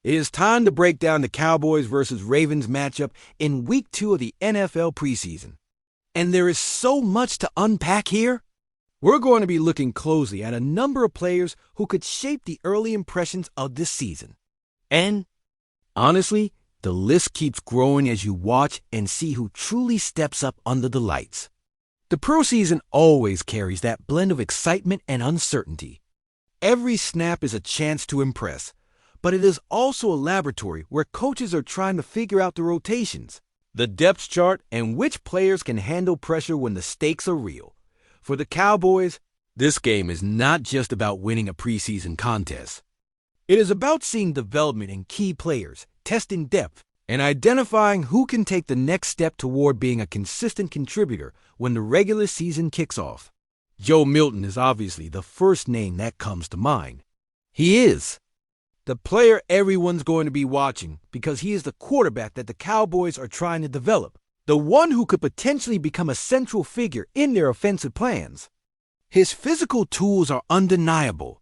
It is time to break down the Cowboys versus Ravens matchup in Week 2 of the NFL preseason. And there is so much to unpack here. We're going to be looking closely at a number of players who could shape the early impressions of this season. And, honestly, the list keeps growing as you watch and see who truly steps up under the lights. The preseason always carries that blend of excitement and uncertainty. Every snap is a chance to impress, but it is also a laboratory where coaches are trying to figure out the rotations, the depth chart, and which players can handle pressure when the stakes are real. For the Cowboys, this game is not just about winning a preseason contest. It is about seeing development in key players, testing depth, and identifying who can take the next step toward being a consistent contributor when the regular season kicks off. Joe Milton is obviously the first name that comes to mind. He is the player everyone's going to be watching because he is the quarterback that the Cowboys are trying to develop, the one who could potentially become a central figure in their offensive plans. His physical tools are undeniable.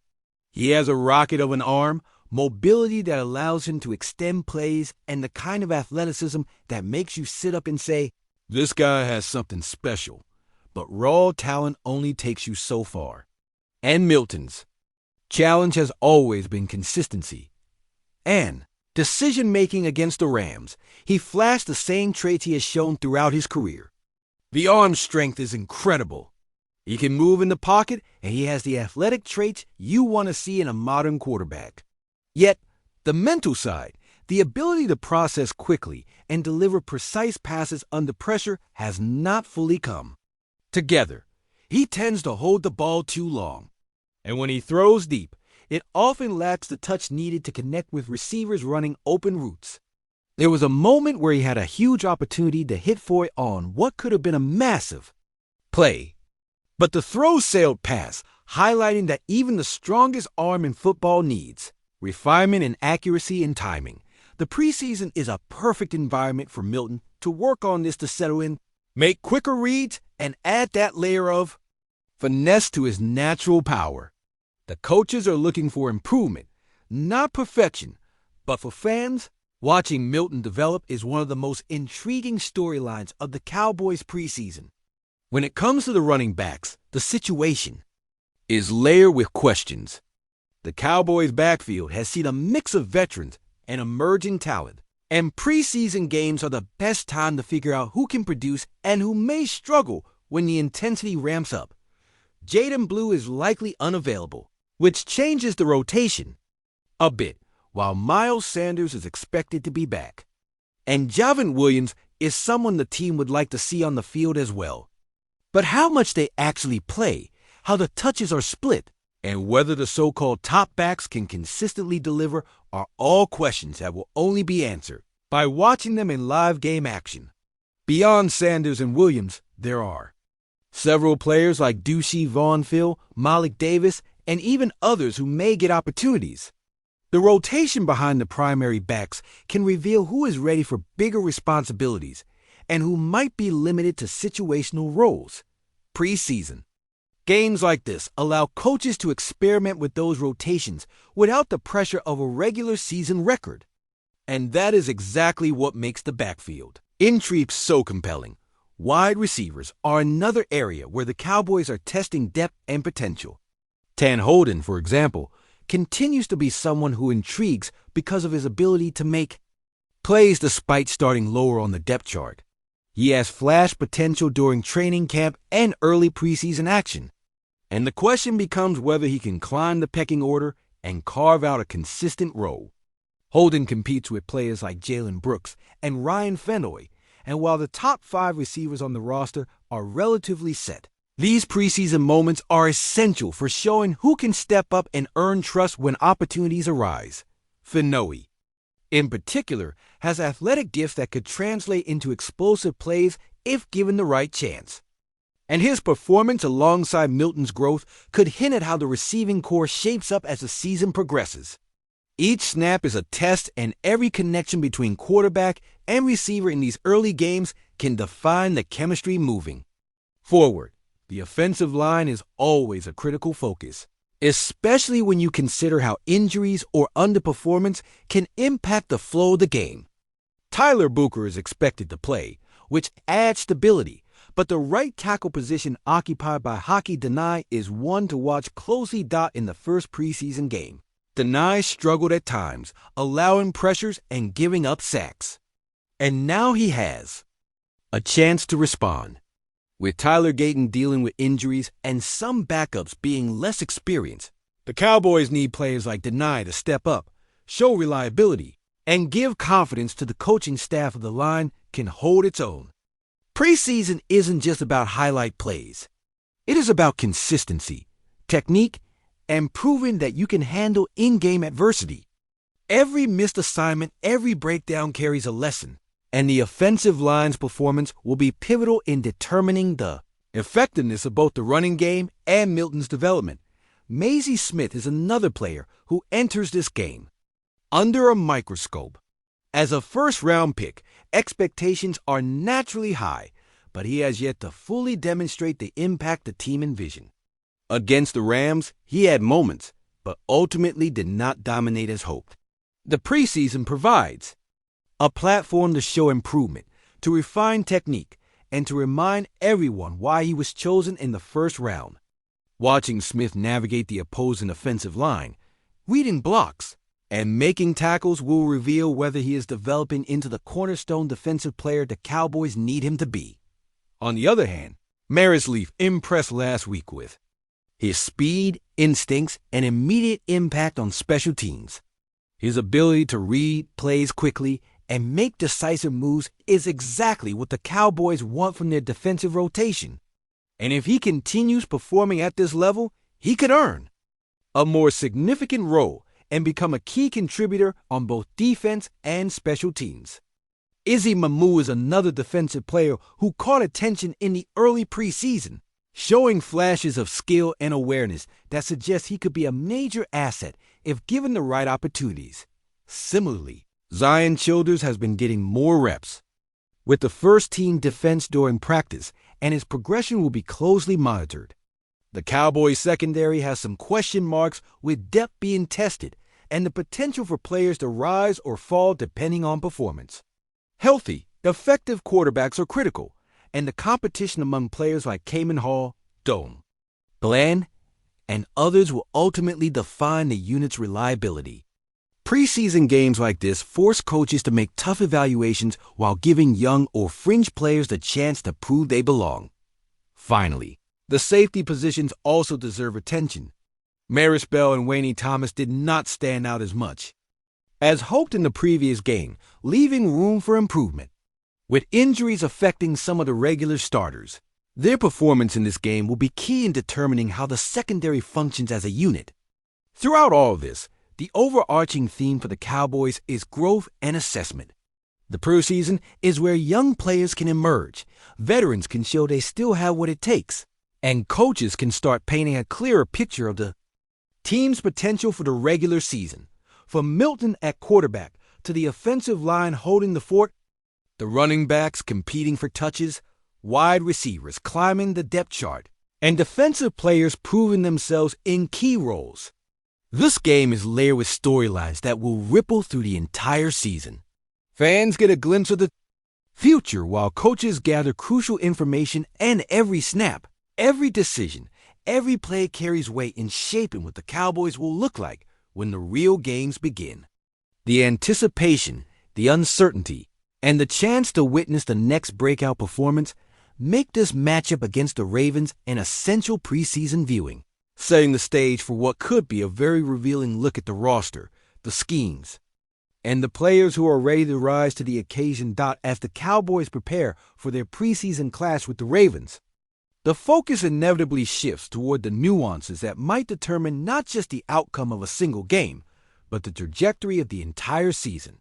He has a rocket of an arm, mobility that allows him to extend plays, and the kind of athleticism that makes you sit up and say, "This guy has something special." But raw talent only takes you so far. And Milton's challenge has always been consistency and decision-making against the Rams. He flashed the same traits he has shown throughout his career. The arm strength is incredible. He can move in the pocket, and he has the athletic traits you want to see in a modern quarterback. Yet, the mental side, the ability to process quickly and deliver precise passes under pressure, has not fully come together. He tends to hold the ball too long, and when he throws deep, it often lacks the touch needed to connect with receivers running open routes. There was a moment where he had a huge opportunity to hit for it on what could have been a massive play, but the throw sailed past, highlighting that even the strongest arm in football needs refinement in accuracy and timing. The preseason is a perfect environment for Milton to work on this, to settle in, make quicker reads, and add that layer of finesse to his natural power. The coaches are looking for improvement, not perfection, but for fans, watching Milton develop is one of the most intriguing storylines of the Cowboys preseason. When it comes to the running backs, the situation is layered with questions. The Cowboys' backfield has seen a mix of veterans and emerging talent, and preseason games are the best time to figure out who can produce and who may struggle when the intensity ramps up. Jaden Blue is likely unavailable, which changes the rotation a bit, while Miles Sanders is expected to be back. And Javon Williams is someone the team would like to see on the field as well. But how much they actually play, how the touches are split, and whether the so-called top backs can consistently deliver are all questions that will only be answered by watching them in live game action. Beyond Sanders and Williams, there are several players like Deuce Vaughn, Malik Davis, and even others who may get opportunities. The rotation behind the primary backs can reveal who is ready for bigger responsibilities and who might be limited to situational roles. Preseason games like this allow coaches to experiment with those rotations without the pressure of a regular season record. And that is exactly what makes the backfield intrigue so compelling. Wide receivers are another area where the Cowboys are testing depth and potential. Tan Holden, for example, continues to be someone who intrigues because of his ability to make plays despite starting lower on the depth chart. He has flash potential during training camp and early preseason action, and the question becomes whether he can climb the pecking order and carve out a consistent role. Holden competes with players like Jalen Brooks and Ryan Fennoy, and while the top 5 receivers on the roster are relatively set, these preseason moments are essential for showing who can step up and earn trust when opportunities arise. Fennoy, in particular, has athletic gifts that could translate into explosive plays if given the right chance. And his performance alongside Milton's growth could hint at how the receiving core shapes up as the season progresses. Each snap is a test, and every connection between quarterback and receiver in these early games can define the chemistry moving forward. The offensive line is always a critical focus. especially when you consider how injuries or underperformance can impact the flow of the game. Tyler Booker is expected to play, which adds stability, but the right tackle position occupied by Hockey Denai is one to watch closely. In the first preseason game, Denai struggled at times, allowing pressures and giving up sacks. And now he has a chance to respond. With Tyler Gayton dealing with injuries and some backups being less experienced, the Cowboys need players like Denai to step up, show reliability, and give confidence to the coaching staff of the line can hold its own. Preseason isn't just about highlight plays. It is about consistency, technique, and proving that you can handle in-game adversity. Every missed assignment, every breakdown carries a lesson, and the offensive line's performance will be pivotal in determining the effectiveness of both the running game and Milton's development. Maisie Smith is another player who enters this game under a microscope. As a first-round pick, expectations are naturally high, but he has yet to fully demonstrate the impact the team envisioned. Against the Rams, he had moments, but ultimately did not dominate as hoped. The preseason provides a platform to show improvement, to refine technique, and to remind everyone why he was chosen in the first round. Watching Smith navigate the opposing offensive line, reading blocks, and making tackles will reveal whether he is developing into the cornerstone defensive player the Cowboys need him to be. On the other hand, Maris Leaf impressed last week with his speed, instincts, and immediate impact on special teams. His ability to read plays quickly and make decisive moves is exactly what the Cowboys want from their defensive rotation. And if he continues performing at this level, he could earn a more significant role and become a key contributor on both defense and special teams. Izzy Mamu is another defensive player who caught attention in the early preseason, showing flashes of skill and awareness that suggest he could be a major asset if given the right opportunities. Similarly, Zion Childers has been getting more reps with the first-team defense during practice, and his progression will be closely monitored. The Cowboys secondary has some question marks, with depth being tested and the potential for players to rise or fall depending on performance. Healthy, effective quarterbacks are critical, and the competition among players like Kamen Hall, Dome, Bland, and others will ultimately define the unit's reliability. Preseason games like this force coaches to make tough evaluations while giving young or fringe players the chance to prove they belong. Finally, the safety positions also deserve attention. Maris Bell and Wayne Thomas did not stand out as much as hoped in the previous game, leaving room for improvement. With injuries affecting some of the regular starters, their performance in this game will be key in determining how the secondary functions as a unit. Throughout all of this, the overarching theme for the Cowboys is growth and assessment. The preseason is where young players can emerge, veterans can show they still have what it takes, and coaches can start painting a clearer picture of the team's potential for the regular season. From Milton at quarterback to the offensive line holding the fort, the running backs competing for touches, wide receivers climbing the depth chart, and defensive players proving themselves in key roles. This game is layered with storylines that will ripple through the entire season. Fans get a glimpse of the future while coaches gather crucial information, and every snap, every decision, every play carries weight in shaping what the Cowboys will look like when the real games begin. The anticipation, the uncertainty, and the chance to witness the next breakout performance make this matchup against the Ravens an essential preseason viewing, setting the stage for what could be a very revealing look at the roster, the schemes, and the players who are ready to rise to the occasion. As the Cowboys prepare for their preseason clash with the Ravens, the focus inevitably shifts toward the nuances that might determine not just the outcome of a single game, but the trajectory of the entire season.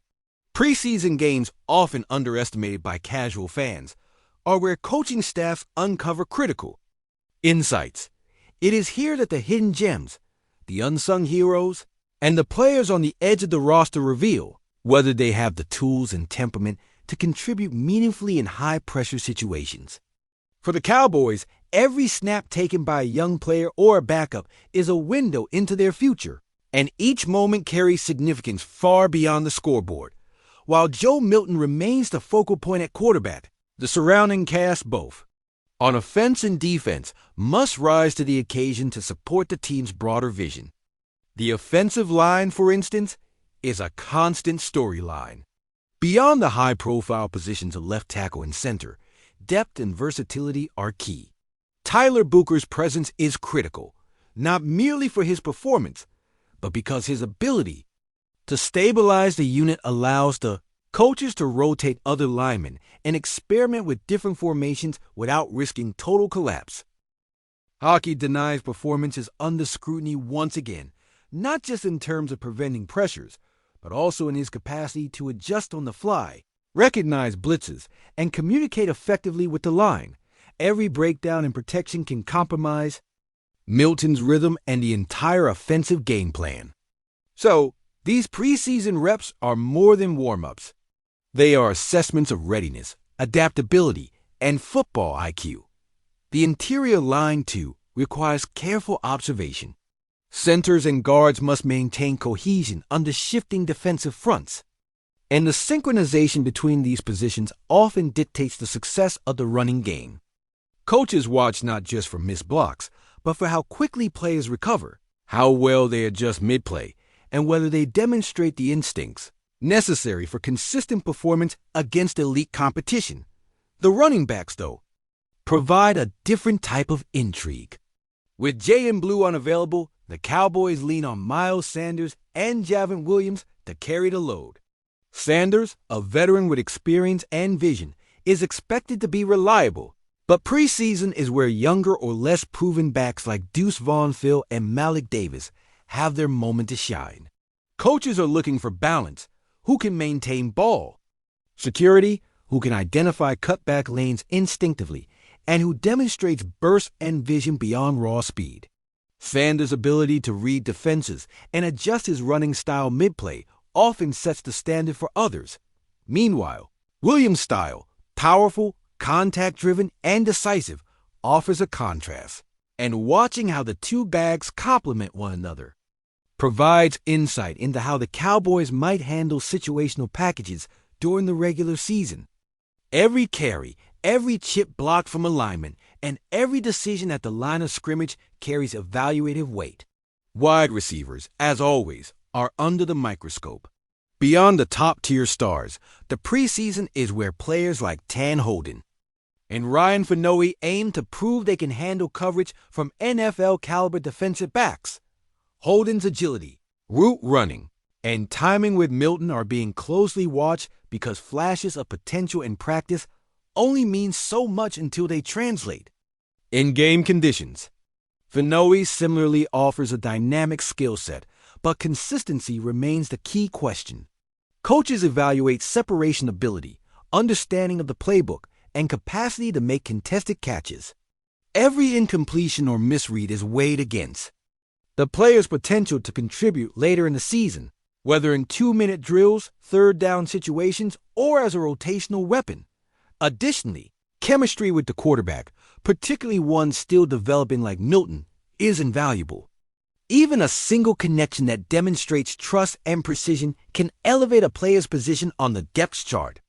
Preseason games, often underestimated by casual fans, are where coaching staffs uncover critical insights. It is here that the hidden gems, the unsung heroes, and the players on the edge of the roster reveal whether they have the tools and temperament to contribute meaningfully in high-pressure situations. For the Cowboys, Every snap taken by a young player or a backup is a window into their future, and each moment carries significance far beyond the scoreboard. While Joe Milton remains the focal point at quarterback, the surrounding cast both, on offense and defense, must rise to the occasion to support the team's broader vision. The offensive line, for instance, is a constant storyline. Beyond the high-profile positions of left tackle and center, depth and versatility are key. Tyler Bucher's presence is critical, not merely for his performance, but because his ability to stabilize the unit allows the coaches to rotate other linemen and experiment with different formations without risking total collapse. Hockey denies performance is under scrutiny once again, not just in terms of preventing pressures, but also in his capacity to adjust on the fly, recognize blitzes, and communicate effectively with the line. Every breakdown in protection can compromise Milton's rhythm and the entire offensive game plan. So, these preseason reps are more than warm-ups. They are assessments of readiness, adaptability, and football IQ. The interior line, too, requires careful observation. Centers and guards must maintain cohesion under shifting defensive fronts, and the synchronization between these positions often dictates the success of the running game. Coaches watch not just for missed blocks, but for how quickly players recover, how well they adjust mid-play, and whether they demonstrate the instincts necessary for consistent performance against elite competition. The running backs, though, provide a different type of intrigue. With Jay and Blue unavailable, the Cowboys lean on Miles Sanders and Javon Williams to carry the load. Sanders, a veteran with experience and vision, is expected to be reliable, but preseason is where younger or less proven backs like Deuce Vaughn-Phil and Malik Davis have their moment to shine. Coaches are looking for balance, who can maintain ball security, who can identify cutback lanes instinctively, and who demonstrates burst and vision beyond raw speed. Sanders' ability to read defenses and adjust his running style mid-play often sets the standard for others. Meanwhile, Williams' style, powerful, contact-driven, and decisive, offers a contrast. And watching how the two bags complement one another provides insight into how the Cowboys might handle situational packages during the regular season. Every carry, every chip blocked from a lineman, and every decision at the line of scrimmage carries evaluative weight. Wide receivers, as always, are under the microscope. Beyond the top-tier stars, the preseason is where players like Tan Holden and Ryan Fanoe aim to prove they can handle coverage from NFL-caliber defensive backs. Holden's agility, route running, and timing with Milton are being closely watched because flashes of potential in practice only mean so much until they translate in game conditions. Fanoe similarly offers a dynamic skill set, but consistency remains the key question. Coaches evaluate separation ability, understanding of the playbook, and capacity to make contested catches. Every incompletion or misread is weighed against the player's potential to contribute later in the season, whether in 2-minute drills, third down situations, or as a rotational weapon. Additionally, chemistry with the quarterback, particularly one still developing like Milton, is invaluable. Even a single connection that demonstrates trust and precision can elevate a player's position on the depth chart.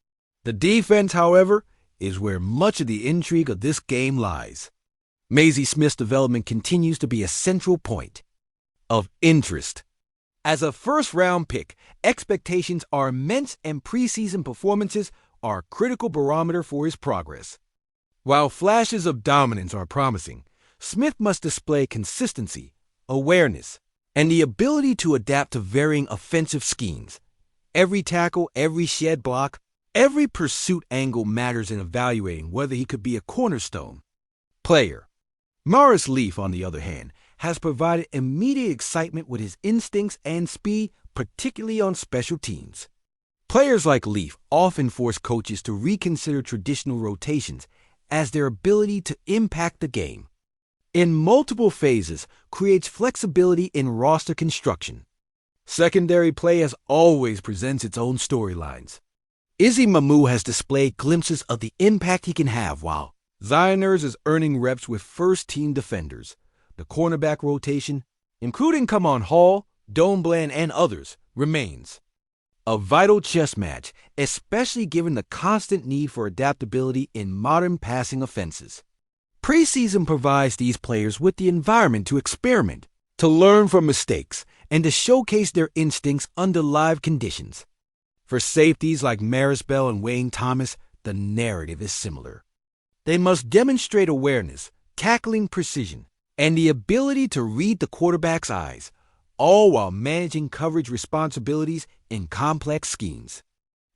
The defense, however, is where much of the intrigue of this game lies. Maisie Smith's development continues to be a central point of interest. As a first-round pick, expectations are immense and preseason performances are a critical barometer for his progress. While flashes of dominance are promising, Smith must display consistency, awareness, and the ability to adapt to varying offensive schemes. Every tackle, every shed block, every pursuit angle matters in evaluating whether he could be a cornerstone player. Morris Leaf, on the other hand, has provided immediate excitement with his instincts and speed, particularly on special teams. Players like Leaf often force coaches to reconsider traditional rotations as their ability to impact the game in multiple phases creates flexibility in roster construction. Secondary play as always presents its own storylines. Izzy Mamu has displayed glimpses of the impact he can have while Zioners is earning reps with first-team defenders. The cornerback rotation, including Hall, Dome Bland, and others, remains a vital chess match, especially given the constant need for adaptability in modern passing offenses. Preseason provides these players with the environment to experiment, to learn from mistakes, and to showcase their instincts under live conditions. For safeties like Maris Bell and Wayne Thomas, the narrative is similar. They must demonstrate awareness, tackling precision, and the ability to read the quarterback's eyes, all while managing coverage responsibilities in complex schemes.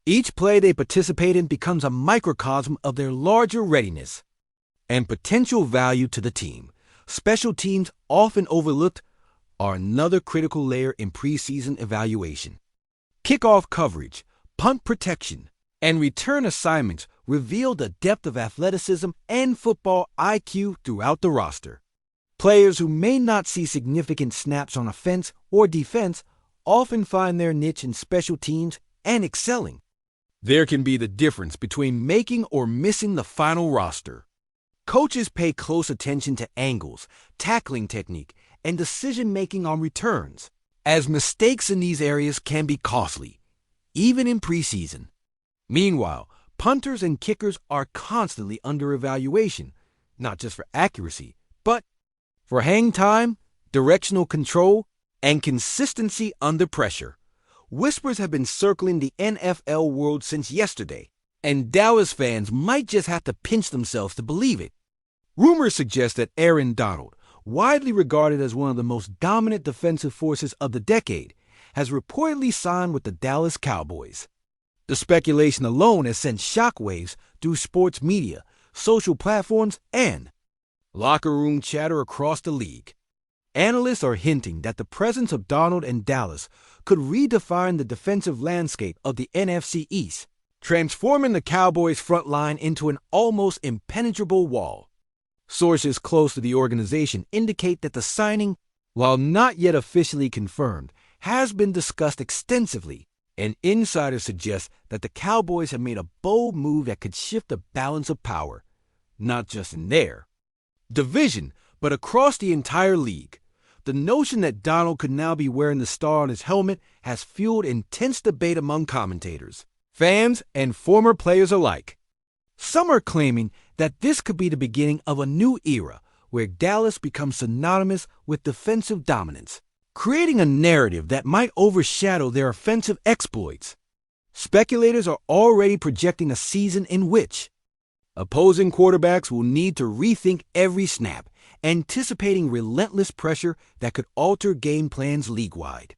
Each play they participate in becomes a microcosm of their larger readiness and potential value to the team. Special teams, often overlooked, are another critical layer in preseason evaluation. Kickoff coverage, punt protection, and return assignments reveal the depth of athleticism and football IQ throughout the roster. Players who may not see significant snaps on offense or defense often find their niche in special teams and excelling. There can be the difference between making or missing the final roster. Coaches pay close attention to angles, tackling technique, and decision-making on returns, as mistakes in these areas can be costly, even in preseason. Meanwhile, punters and kickers are constantly under evaluation, not just for accuracy, but for hang time, directional control, and consistency under pressure. Whispers have been circling the NFL world since yesterday, and Dallas fans might just have to pinch themselves to believe it. Rumors suggest that Aaron Donald, widely regarded as one of the most dominant defensive forces of the decade, has reportedly signed with the Dallas Cowboys. The speculation alone has sent shockwaves through sports media, social platforms, and locker room chatter across the league. Analysts are hinting that the presence of Donald in Dallas could redefine the defensive landscape of the NFC East, transforming the Cowboys' front line into an almost impenetrable wall. Sources close to the organization indicate that the signing, while not yet officially confirmed, has been discussed extensively, and insiders suggest that the Cowboys have made a bold move that could shift the balance of power, not just in their division, but across the entire league. The notion that Donald could now be wearing the star on his helmet has fueled intense debate among commentators, fans, and former players alike. Some are claiming that this could be the beginning of a new era where Dallas becomes synonymous with defensive dominance, creating a narrative that might overshadow their offensive exploits. Speculators are already projecting a season in which opposing quarterbacks will need to rethink every snap, anticipating relentless pressure that could alter game plans league-wide.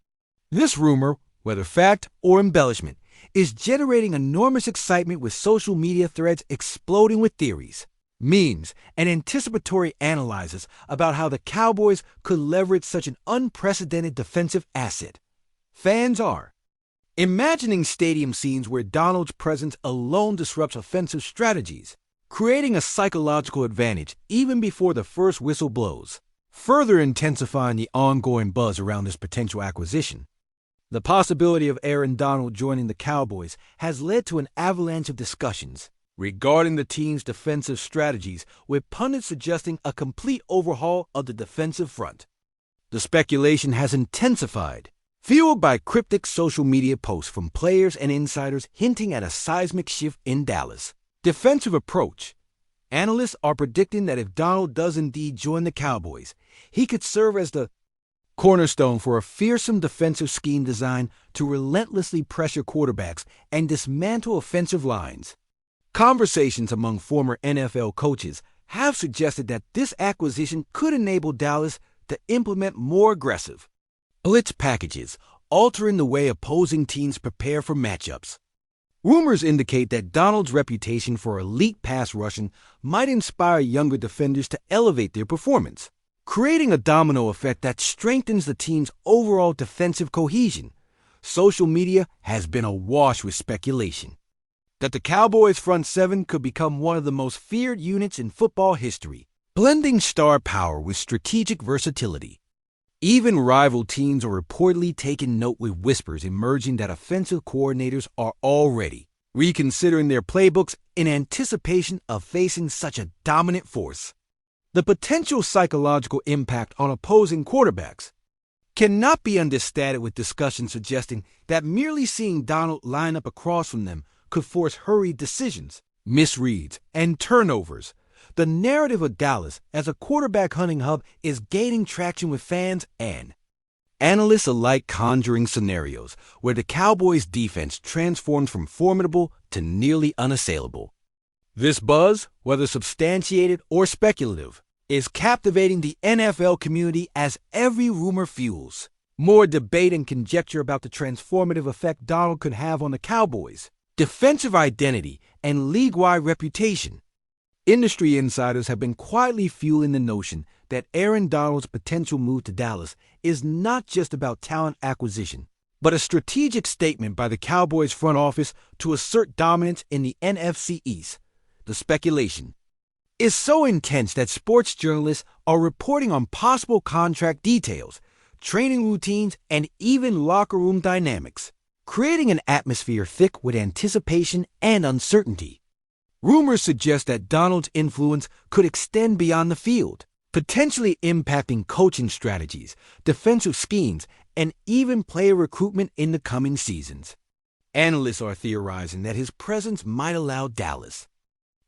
This rumor, whether fact or embellishment, is generating enormous excitement with social media threads exploding with theories, memes, and anticipatory analyses about how the Cowboys could leverage such an unprecedented defensive asset. Fans are imagining stadium scenes where Donald's presence alone disrupts offensive strategies, creating a psychological advantage even before the first whistle blows, further intensifying the ongoing buzz around this potential acquisition. The possibility of Aaron Donald joining the Cowboys has led to an avalanche of discussions regarding the team's defensive strategies, with pundits suggesting a complete overhaul of the defensive front. The speculation has intensified, fueled by cryptic social media posts from players and insiders hinting at a seismic shift in Dallas' defensive approach. Analysts are predicting that if Donald does indeed join the Cowboys, he could serve as the cornerstone for a fearsome defensive scheme designed to relentlessly pressure quarterbacks and dismantle offensive lines. Conversations among former NFL coaches have suggested that this acquisition could enable Dallas to implement more aggressive blitz packages, altering the way opposing teams prepare for matchups. Rumors indicate that Donald's reputation for elite pass rushing might inspire younger defenders to elevate their performance, creating a domino effect that strengthens the team's overall defensive cohesion. Social media has been awash with speculation that the Cowboys' front seven could become one of the most feared units in football history, blending star power with strategic versatility. Even rival teams are reportedly taking note, with whispers emerging that offensive coordinators are already reconsidering their playbooks in anticipation of facing such a dominant force. The potential psychological impact on opposing quarterbacks cannot be understated, with discussions suggesting that merely seeing Donald line up across from them could force hurried decisions, misreads, and turnovers. The narrative of Dallas as a quarterback hunting hub is gaining traction with fans and analysts alike, conjuring scenarios where the Cowboys' defense transforms from formidable to nearly unassailable. This buzz, whether substantiated or speculative, is captivating the NFL community as every rumor fuels more debate and conjecture about the transformative effect Donald could have on the Cowboys' defensive identity and league-wide reputation. Industry insiders have been quietly fueling the notion that Aaron Donald's potential move to Dallas is not just about talent acquisition, but a strategic statement by the Cowboys front office to assert dominance in the NFC East. The speculation is so intense that sports journalists are reporting on possible contract details, training routines, and even locker room dynamics, creating an atmosphere thick with anticipation and uncertainty. Rumors suggest that Donald's influence could extend beyond the field, potentially impacting coaching strategies, defensive schemes, and even player recruitment in the coming seasons. Analysts are theorizing that his presence might allow Dallas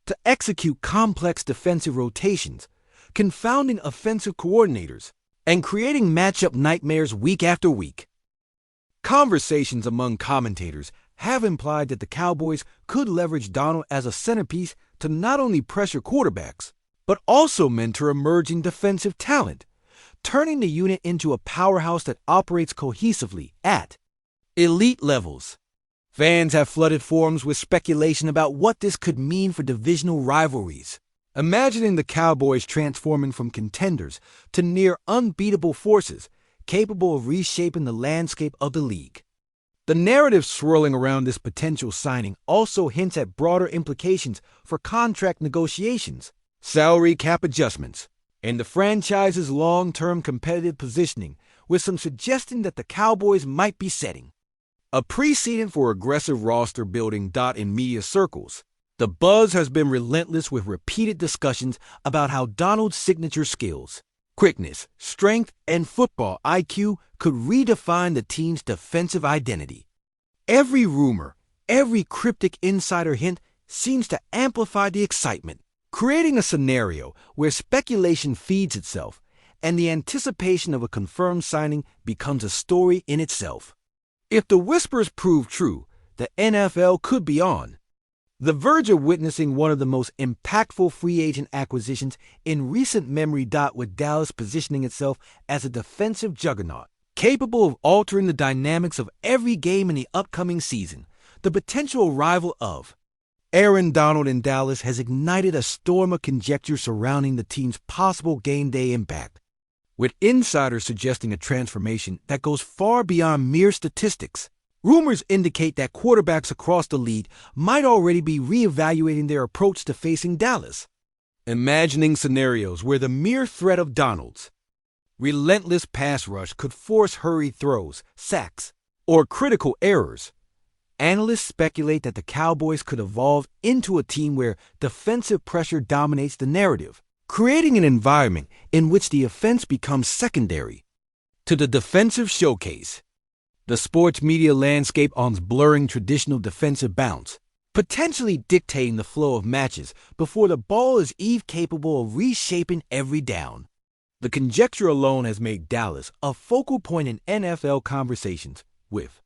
to execute complex defensive rotations, confounding offensive coordinators, and creating matchup nightmares week after week. Conversations among commentators have implied that the Cowboys could leverage Donald as a centerpiece to not only pressure quarterbacks, but also mentor emerging defensive talent, turning the unit into a powerhouse that operates cohesively at elite levels. Fans have flooded forums with speculation about what this could mean for divisional rivalries, imagining the Cowboys transforming from contenders to near unbeatable forces capable of reshaping the landscape of the league. The narrative swirling around this potential signing also hints at broader implications for contract negotiations, salary cap adjustments, and the franchise's long-term competitive positioning, with some suggesting that the Cowboys might be setting a precedent for aggressive roster building. In media circles, the buzz has been relentless, with repeated discussions about how Donald's signature skills, quickness, strength, and football IQ could redefine the team's defensive identity. Every rumor, every cryptic insider hint seems to amplify the excitement, creating a scenario where speculation feeds itself and the anticipation of a confirmed signing becomes a story in itself. If the whispers prove true, the NFL could be on the verge of witnessing one of the most impactful free agent acquisitions in recent memory. With Dallas positioning itself as a defensive juggernaut, capable of altering the dynamics of every game in the upcoming season, the potential arrival of Aaron Donald in Dallas has ignited a storm of conjecture surrounding the team's possible game day impact, with insiders suggesting a transformation that goes far beyond mere statistics. Rumors indicate that quarterbacks across the league might already be reevaluating their approach to facing Dallas, imagining scenarios where the mere threat of Donald's relentless pass rush could force hurried throws, sacks, or critical errors. Analysts speculate that the Cowboys could evolve into a team where defensive pressure dominates the narrative, creating an environment in which the offense becomes secondary to the defensive showcase. The sports media landscape is blurring traditional defensive bounds, potentially dictating the flow of matches before the ball is even capable of reshaping every down. The conjecture alone has made Dallas a focal point in NFL conversations, with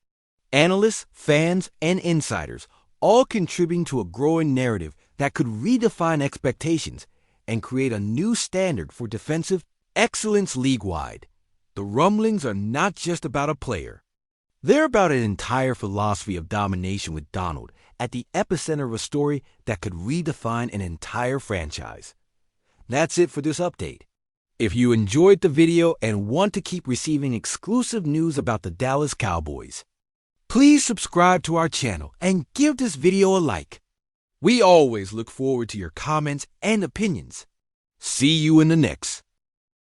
analysts, fans, and insiders all contributing to a growing narrative that could redefine expectations and create a new standard for defensive excellence league-wide. The rumblings are not just about a player. They're about an entire philosophy of domination, with Donald at the epicenter of a story that could redefine an entire franchise. That's it for this update. If you enjoyed the video and want to keep receiving exclusive news about the Dallas Cowboys, please subscribe to our channel and give this video a like. We always look forward to your comments and opinions. See you in the next.